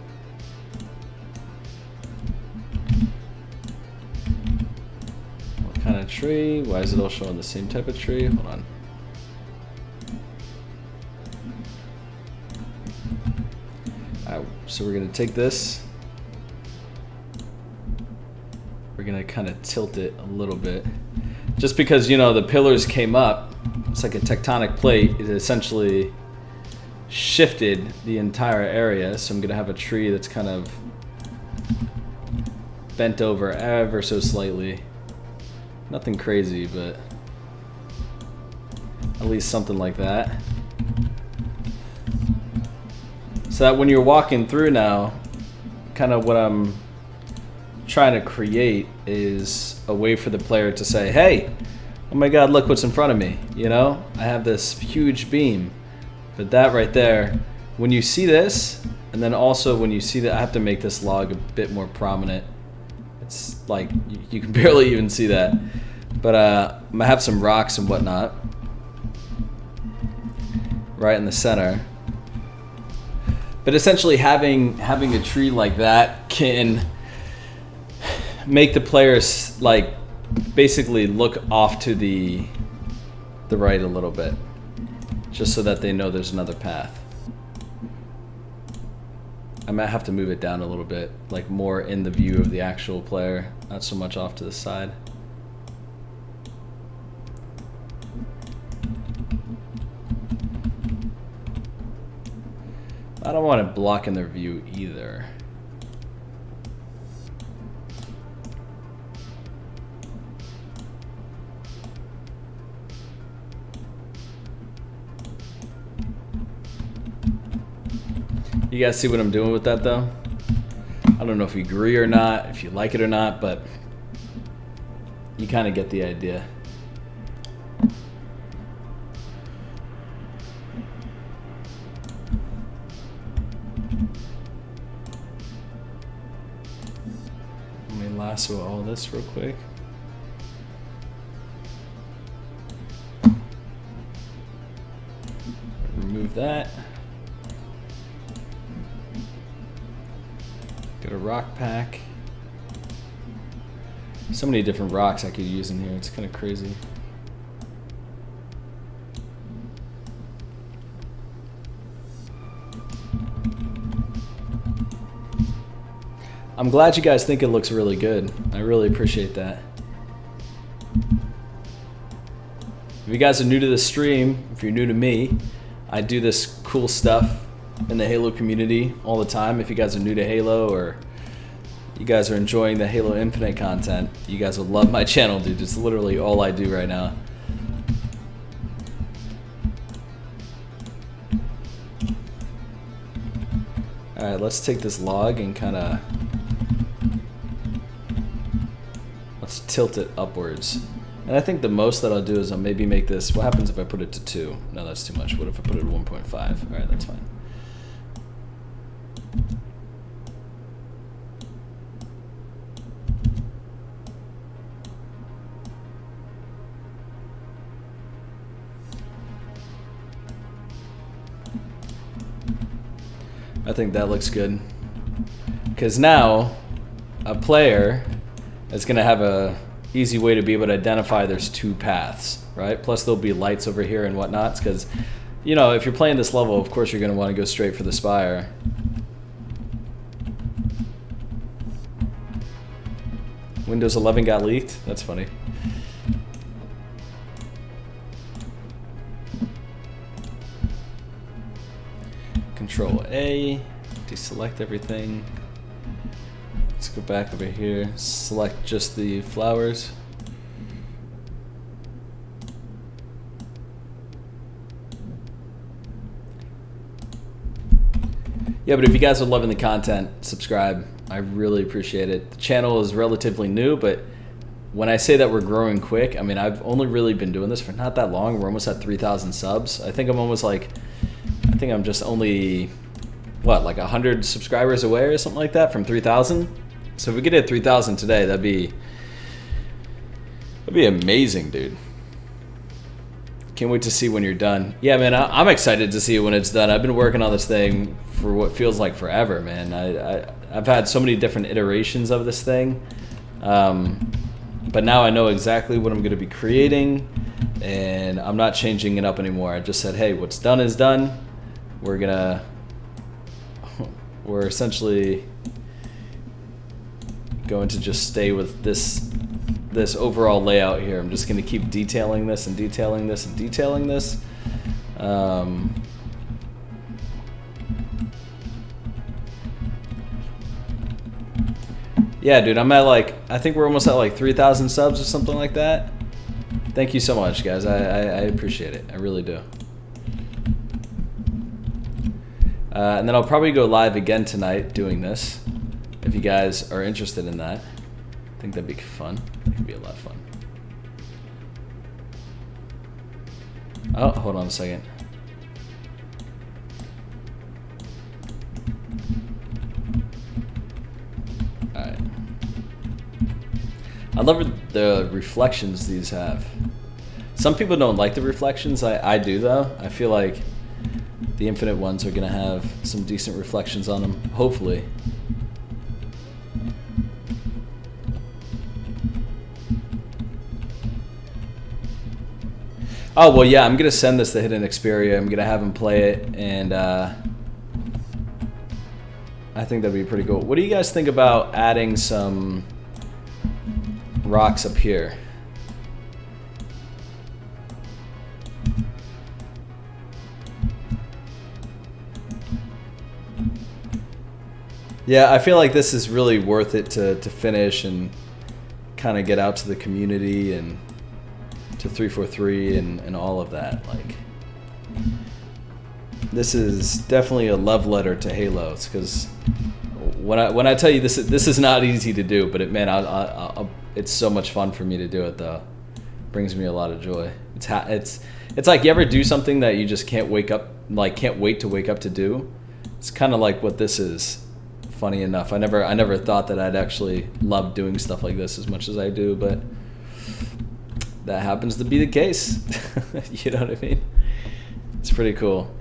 What kind of tree? Why is it all showing the same type of tree? Hold on. Alright, so we're going to take this. We're going to kind of tilt it a little bit. Just because, you know, the pillars came up, it's like a tectonic plate. It essentially shifted the entire area. So I'm going to have a tree that's kind of bent over ever so slightly. Nothing crazy, but at least something like that. So that when you're walking through now, kind of what I'm trying to create is a way for the player to say, hey, oh my god, look what's in front of me. You know, I have this huge beam. But that right there, when you see this, and then also when you see that, I have to make this log a bit more prominent. It's like, you can barely even see that. But I'm gonna have some rocks and whatnot right in the center. But essentially having a tree like that can make the players, like, basically look off to the right a little bit, just so that they know there's another path. I might have to move it down a little bit, like more in the view of the actual player, not so much off to the side. I don't want it blocking their view either. You guys see what I'm doing with that, though? I don't know if you agree or not, if you like it or not, but you kind of get the idea. Let me lasso all this real quick. Remove that. Got a rock pack. So many different rocks I could use in here. It's kind of crazy. I'm glad you guys think it looks really good. I really appreciate that. If you guys are new to the stream, if you're new to me, I do this cool stuff in the Halo community all the time. If you guys are new to Halo or you guys are enjoying the Halo Infinite content, you guys will love my channel, dude. It's literally all I do right now. Alright, let's take this log and kind of let's tilt it upwards. And I think the most that I'll do is I'll maybe make this, what happens if I put it to 2? No, that's too much. What if I put it to 1.5? Alright, that's fine. I think that looks good. Because now, a player is going to have a easy way to be able to identify there's 2 paths, right? Plus there'll be lights over here and whatnot, because, you know, if you're playing this level, of course you're going to want to go straight for the spire. Windows 11 got leaked? That's funny. Control A, deselect everything. Let's go back over here, select just the flowers. Yeah, but if you guys are loving the content, subscribe. I really appreciate it. The channel is relatively new, but when I say that we're growing quick, I mean, I've only really been doing this for not that long. We're almost at 3,000 subs. I think I'm just only, what, like 100 subscribers away or something like that from 3,000? So if we could hit 3,000 today, that'd be amazing, dude. Can't wait to see when you're done. Yeah, man, I'm excited to see when it's done. I've been working on this thing for what feels like forever, man. I've had so many different iterations of this thing. But now I know exactly what I'm going to be creating, and I'm not changing it up anymore. I just said, hey, what's done is done. We're essentially going to just stay with this overall layout here. I'm just going to keep detailing this and detailing this and detailing this. Yeah, dude, I'm at I think we're almost at 3,000 subs or something like that. Thank you so much, guys. I appreciate it. I really do. And then I'll probably go live again tonight doing this, if you guys are interested in that. I think that'd be fun. It could be a lot of fun. Oh, hold on a second. Alright. I love the reflections these have. Some people don't like the reflections. I do, though. I feel like the infinite ones are going to have some decent reflections on them, hopefully. Oh, well, yeah, I'm going to send this to Hidden Xperia. I'm going to have him play it, and I think that'd be pretty cool. What do you guys think about adding some rocks up here? Yeah, I feel like this is really worth it to finish and kind of get out to the community and to 343 and all of that. Like, this is definitely a love letter to Halo. It's because when I tell you this is not easy to do, but it's so much fun for me to do it, though. It brings me a lot of joy. It's like, you ever do something that you just can't wait to wake up to do? It's kind of like what this is. Funny enough, I never thought that I'd actually love doing stuff like this as much as I do, but that happens to be the case. You know what I mean? It's pretty cool.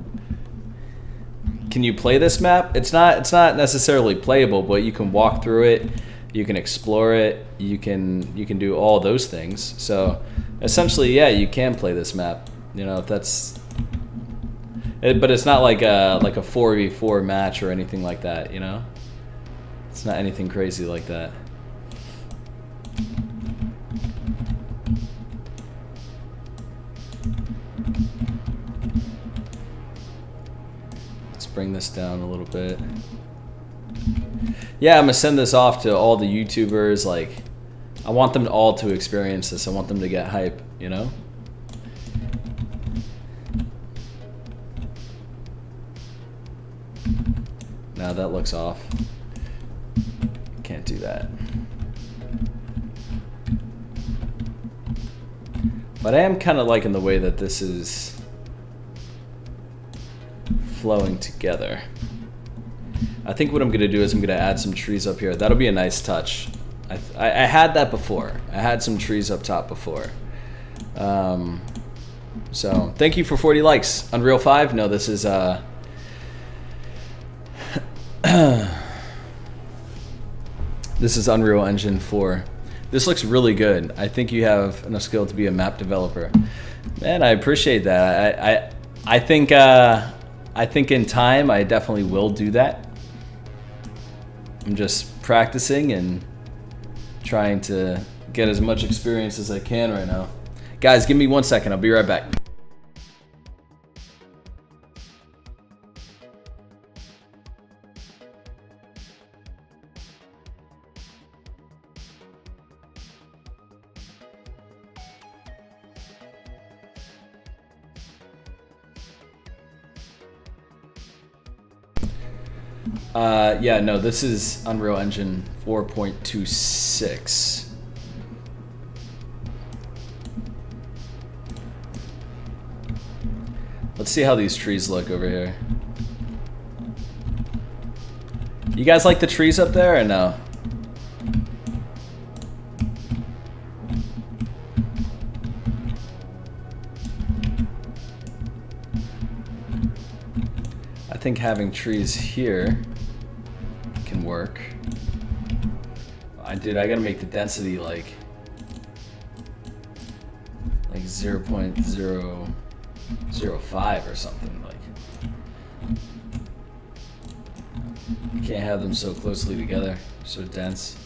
Can you play this map? It's not necessarily playable, but you can walk through it, you can explore it, you can do all those things. So essentially, yeah, you can play this map. You know, if that's it, but it's not like a 4v4 match or anything like that, you know? It's not anything crazy like that. Let's bring this down a little bit. Yeah, I'm gonna send this off to all the YouTubers. Like, I want them all to experience this. I want them to get hype, you know? Now that looks off. Can't do that. But I am kind of liking the way that this is flowing together. I think what I'm going to do is I'm going to add some trees up here. That'll be a nice touch. I had that before. I had some trees up top before. So thank you for 40 likes. Unreal 5? No, this is... This is Unreal Engine 4. This looks really good. I think you have enough skill to be a map developer. Man, I appreciate that. I think in time I definitely will do that. I'm just practicing and trying to get as much experience as I can right now. Guys, give me 1 second. I'll be right back. Yeah, no, this is Unreal Engine 4.26. Let's see how these trees look over here. You guys like the trees up there or no? I think having trees here can work. I gotta make the density like 0.005 or something. Like, you can't have them so closely together, so dense.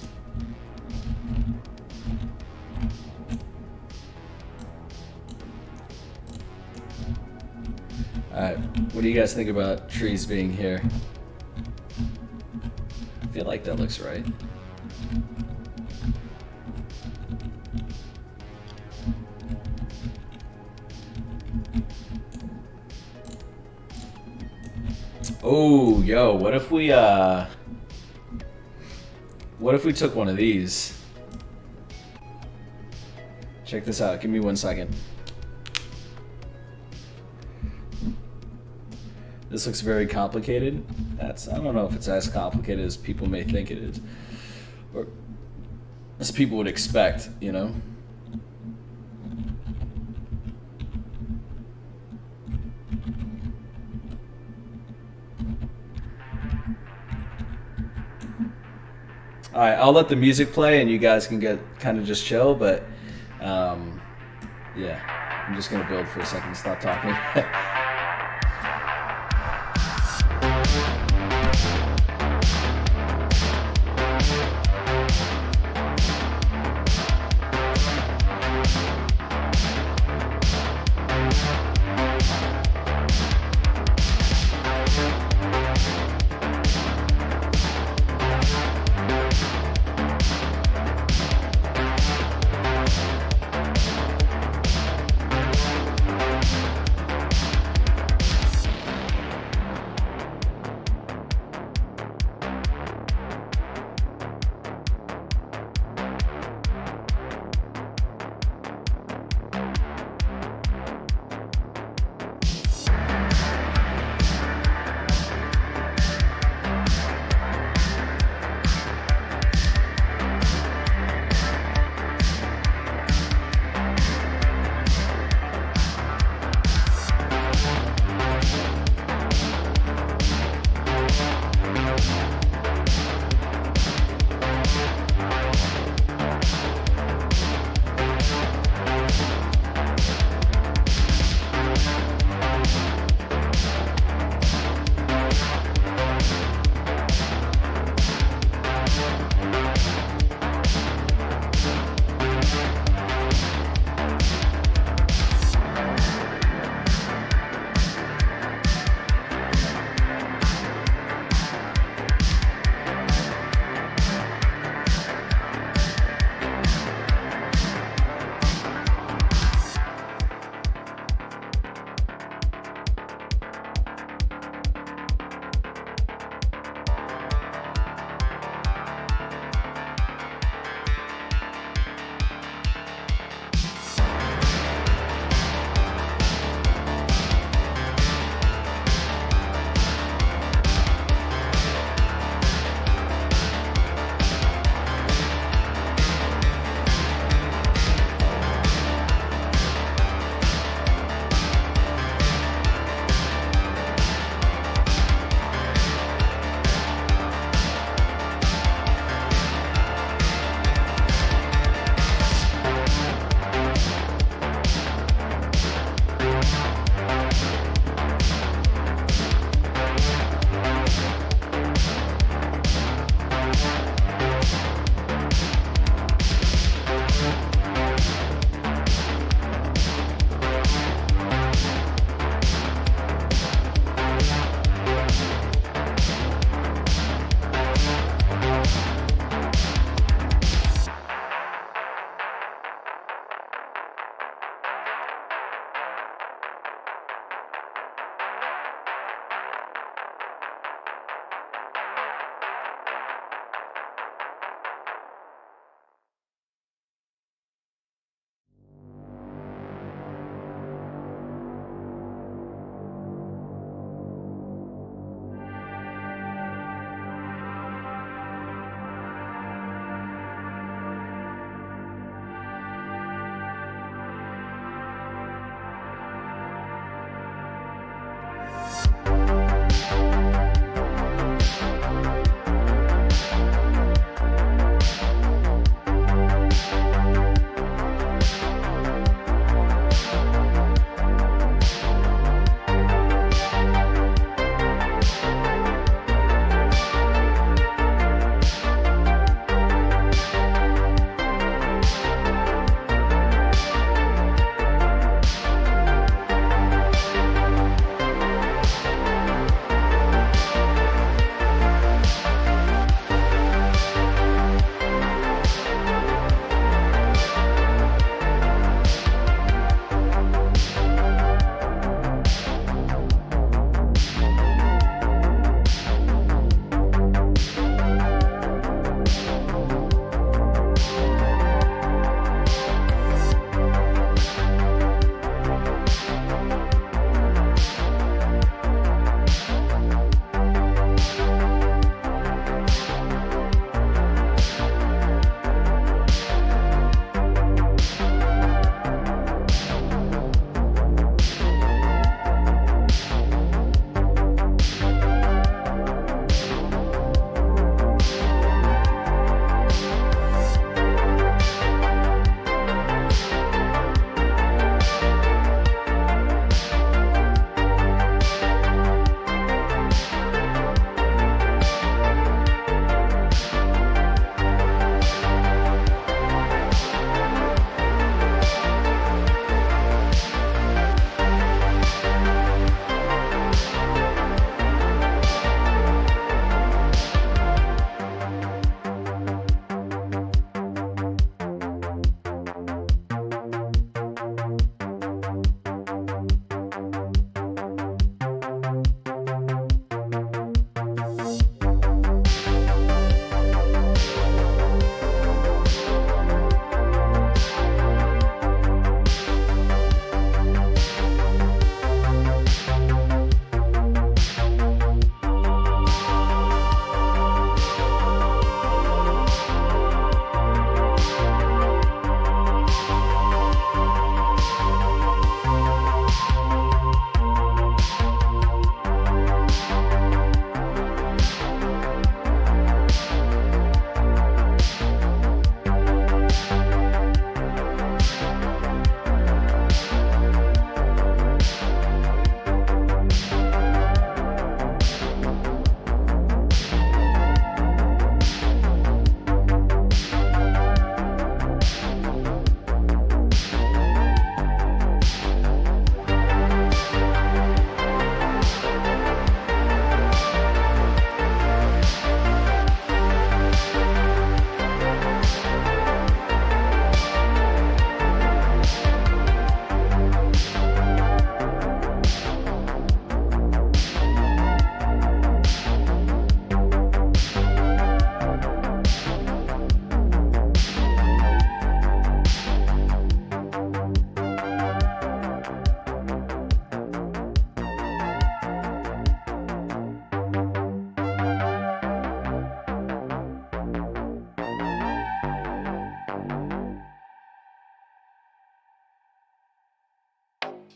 Alright, what do you guys think about trees being here? I feel like that looks right. Oh, yo, what if we took one of these? Check this out, give me 1 second. This looks very complicated. I don't know if it's as complicated as people may think it is. Or as people would expect, you know? Alright, I'll let the music play and you guys can get kind of just chill, but yeah, I'm just gonna build for a second and stop talking.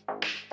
Bye.